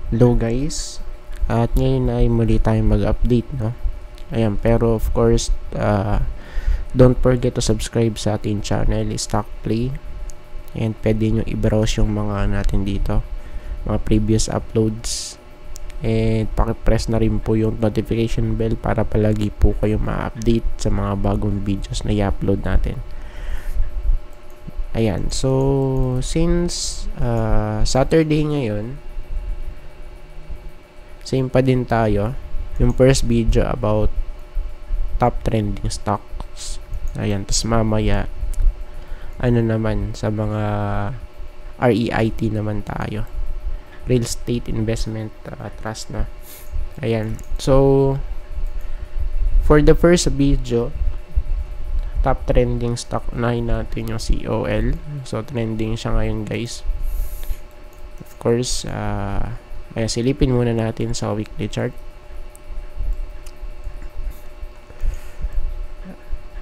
Hello guys, at ngayon ay muli tayong mag-update, no? Ayan, pero of course, don't forget to subscribe sa ating channel, Stock Play. And pwede nyo i-browse yung mga natin dito, mga previous uploads. And pakipress na rin po yung notification bell para palagi po kayo ma-update sa mga bagong videos na i-upload natin. Ayan, so since Saturday ngayon, same pa din tayo. Yung first video about top trending stocks. Ayan, tapos mamaya ano naman sa mga REIT naman tayo. Real Estate Investment Trust na. Ayan. So for the first video, top trending stock nahin natin yung COL. So trending siya ngayon, guys. Of course, ayan, silipin muna natin sa weekly chart.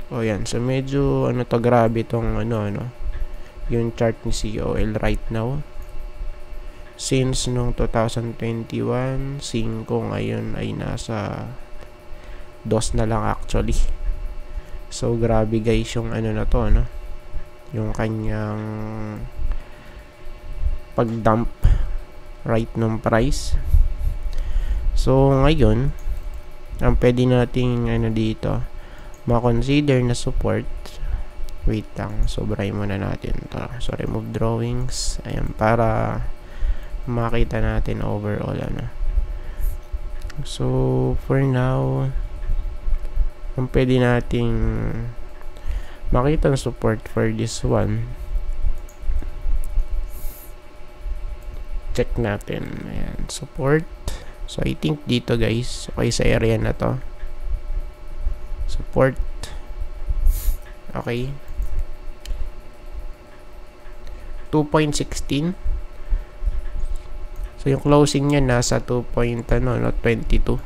O yan, so medyo grabe tong yung chart ni COL right now. Since nung 2021, 5 ngayon ay nasa 2 na lang actually. So grabe guys yung na to, no? Yung kanyang pag-dump right ng price. So ngayon, ang pwede nating dito ma-consider na support. Wait lang, sobrahin muna natin to. So remove drawings. Ayan, para makita natin overall So for now, ang pwede nating makita ng support for this one, check natin. Ayan, support. So I think dito guys, okay sa area na to. Support. Okay. 2.16. So yung closing niya nasa 2.22.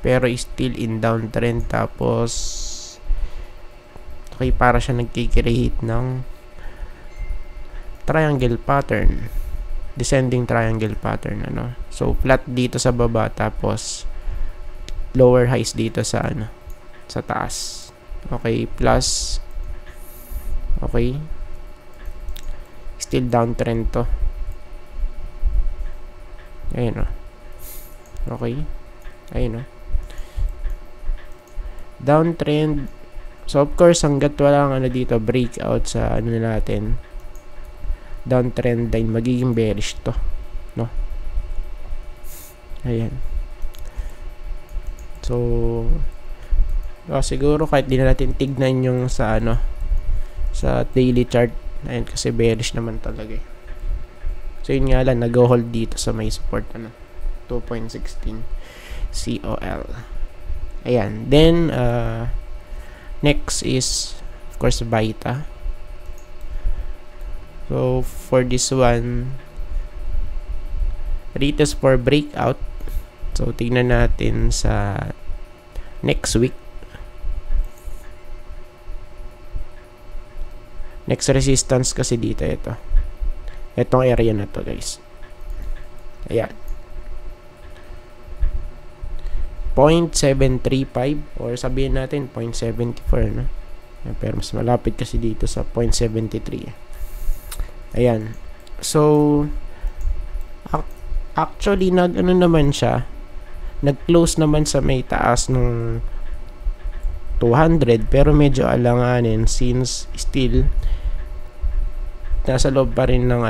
Pero still in downtrend, tapos okay, para siya nagki-create ng triangle pattern. Descending triangle pattern, So flat dito sa baba, tapos lower highs dito sa sa taas. Okay, plus. Okay. Still downtrend to. Ayun, okay. Ayun, downtrend. So of course, hanggat walang dito breakout sa natin, downtrend line, magiging bearish to, no? Ayan. So siguro kahit di na natin tignan yung sa sa daily chart. Ayan, kasi bearish naman talaga eh. So yun nga lang, nag-hold dito sa may support 2.16 COL. Ayan, then next is of course Vita. So for this one, retest for breakout. So tignan natin sa next week. Next resistance kasi dito ito. Itong area na to, guys. Ayan. 0.735 or sabihin natin 0.74, no? Pero mas malapit kasi dito sa 0.73. Ayan. So actually naman siya, nag-close naman sa may taas nung 200, pero medyo alanganin since still nasa loob pa rin ng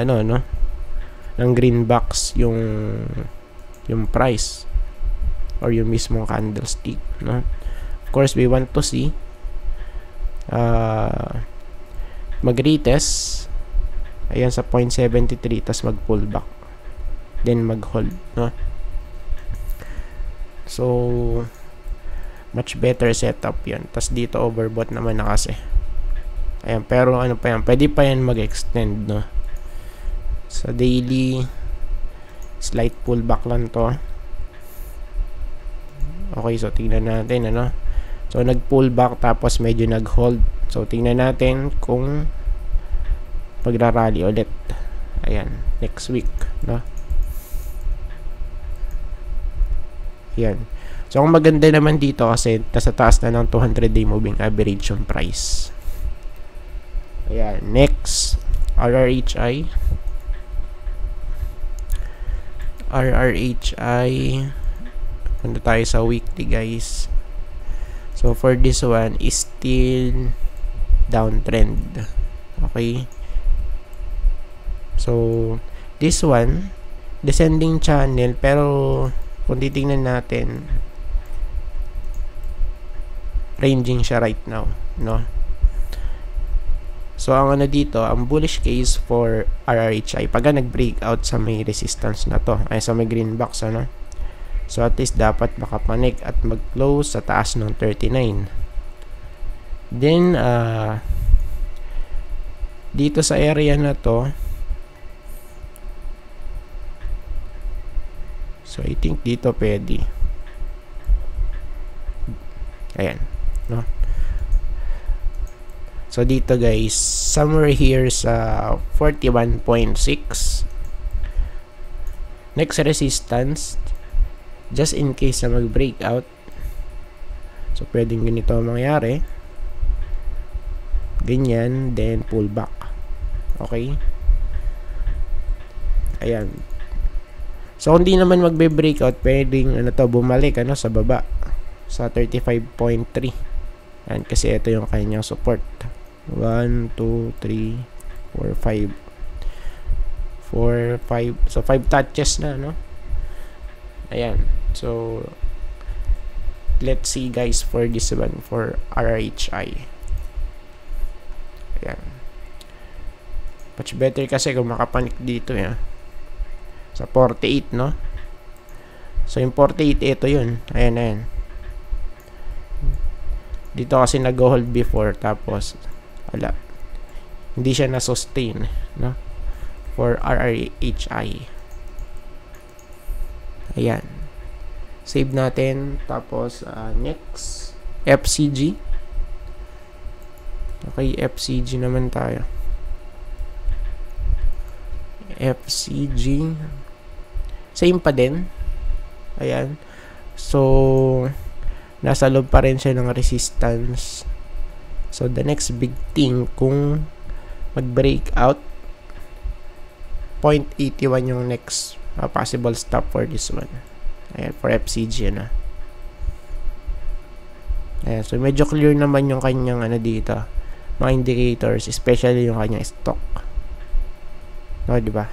ng green box yung price or yung mismong candlestick, no? Of course, we want to see mag-retest ayan sa 0.73, tas mag-pull back, then mag-hold, no? So much better setup yan. Tas dito overbought naman na kasi. Ayan, pero pa yan, pwede pa yan mag-extend, no? Sa daily, slight pullback lang to. Okay, so tingnan natin, so nag-pull back, tapos medyo nag-hold. So tingnan natin kung magra-rally ulit. Ayan, next week, no? Yan. So, ang maganda naman dito kasi nasa taas na ng 200-day moving average yung price. Ayan. Next, RRHI. RRHI. Punta tayo sa weekly, guys. So, for this one, is still downtrend. Okay. So, this one, descending channel, pero kung titingnan natin, ranging siya right now, no? So, ang ano dito, ang bullish case for RRHI, pagka nag-breakout sa may resistance na to, ay sa may green box, ano? So, at least dapat makapanik at mag-close sa taas ng 39. Then, dito sa area na to, so, I think dito pwede. Ayan, no? So, dito guys, somewhere here sa 41.6. Next resistance, just in case na mag-breakout. So, pwedeng ganito mangyari. Ganyan, then pull back. Okay? Ayan. So, kung di naman magbe-breakout, pwedeng bumalik sa baba sa 35.3. Ayan, kasi ito yung kanyang support. 1, 2, 3, 4, 5. 4, 5. So, 5 touches na, no? Ayan. So, let's see guys for this one, for RRHI. Ayan. Much better kasi kung makapanik dito, ya. Sa 48, no? So, yung 48, ito yun. Ayan, ayan. Dito kasi nag-hold before, tapos, wala. Hindi siya na-sustain, no? For RRHI. Ayan. Save natin. Tapos, next, FCG. Okay, FCG naman tayo. FCG. Same pa din. Ayan. So, nasa loob pa rin siya ng resistance. So, the next big thing, kung mag-breakout, 0.81 yung next possible stop for this one. Ayan, for FCG, na. Ayan, so medyo clear naman yung kanyang dito, mga indicators, especially yung kanyang stock. No, diba?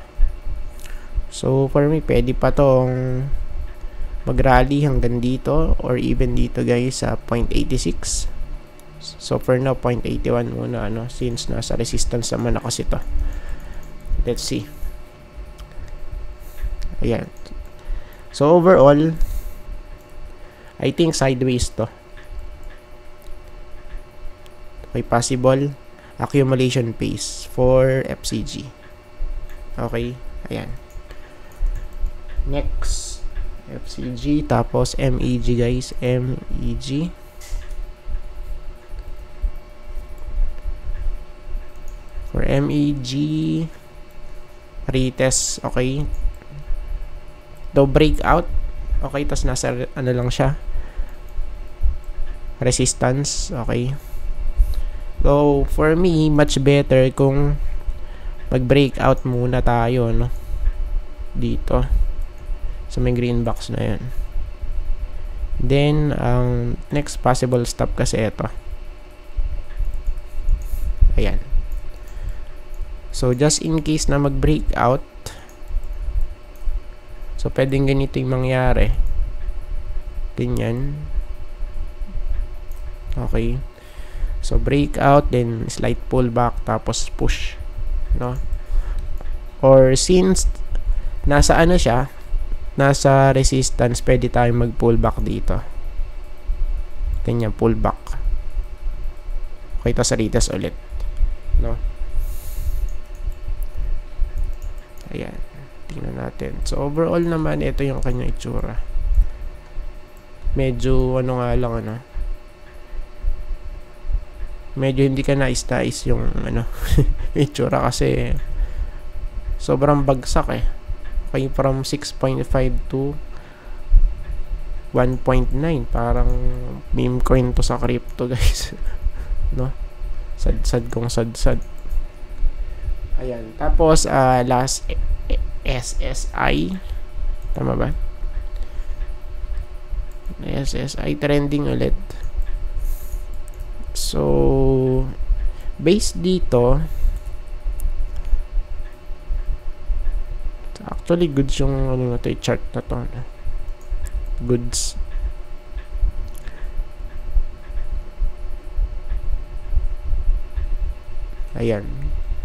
So, for me, pwede pa tong mag-rally hanggang dito, or even dito, guys, sa 0.86. So, for now, 0.81 muna, since nasa resistance naman na kasi to. Let's see. Ayan. So, overall, I think sideways to. Okay, possible accumulation pace for FCG. Okay, ayan. Next, FCG, tapos MEG, guys. MEG. For MEG, retest, okay. Do breakout, okay, tas nasa lang siya, resistance, okay. So, for me, much better kung mag-breakout muna tayo, no? Dito sa may green box na yan. Then, ang next possible stop kasi ito. Ayan. So, just in case na mag-breakout, so, pwedeng ganito yung mangyari. Ganyan. Okay. So, breakout, then slight pullback, tapos push. No? Or since nasa siya, nasa resistance, pwede tayong mag-pullback dito. Ganyan, pullback. Okay, tapos retest ulit. No? Ayan. Tingnan natin. So, overall naman, ito yung kanyang itsura. Medyo, nga lang, medyo hindi ka nais-nais yung, itsura kasi sobrang bagsak, Okay, from 6.5 to 1.9. Parang meme coin to sa crypto, guys. No? Sad kong sad. Ayan. Tapos, last SSI. Tama ba? SSI trending ulit. So, based dito, actually goods yung ano na to, chart na to. Goods. Ayan.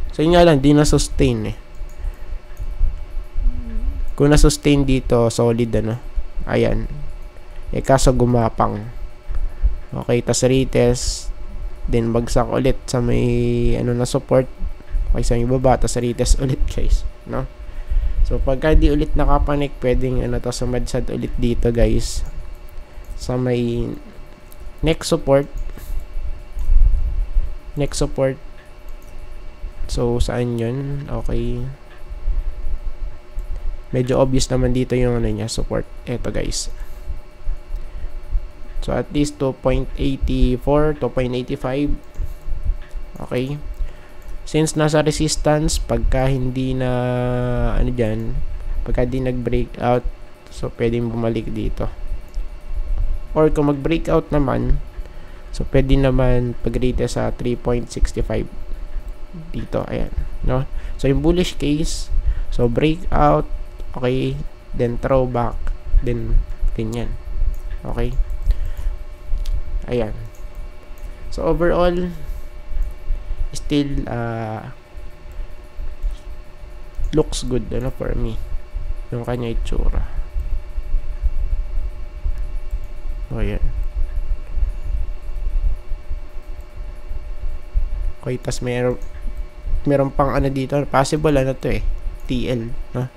So, yun nga lang, di na-sustain eh. Kung na-sustain dito, solid ano. Ayan. Kaso gumapang. Okay, tas retest. Then, bagsak ulit sa may, ano na support. Okay, sa may baba, tas retest ulit, guys. No? So, pagka di ulit nakapanik, pwedeng, ano to, sumadsad ulit dito, guys. Sa may next support. So, saan yun? Okay. Medyo obvious naman dito yung ano niya, support. Eto, guys. So, at least 2.84, 2.85. Okay. Since nasa resistance, pagka hindi na, ano dyan, pagka di nag-breakout, so, pwedeng bumalik dito. Or, kung mag-breakout naman, so, pwede naman pag-rate sa 3.65 dito. Ayan. No? So, yung bullish case, so, breakout, okay, then throwback, then, ganyan. Okay? Ayan. So, overall, still, looks good, ano, for me. Yung kanya itsura. O, ayan. Okay, tas meron pang ano dito, possible ano to eh, TL, no?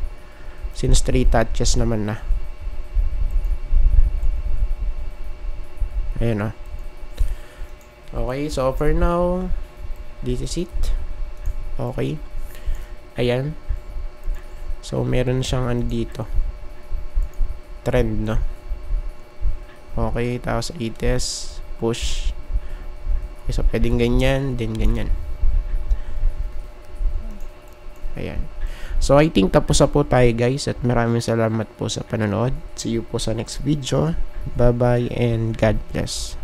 Since 3 touches naman na. Ayan, oh. Okay, so for now, this is it. Okay. Ayan. So, meron siyang ano dito. Trend, no? Okay, tapos retest, push. Okay, so pwedeng ganyan, then ganyan. Ayan. So, I think tapos na po tayo, guys, at maraming salamat po sa panonood. See you po sa next video. Bye-bye and God bless.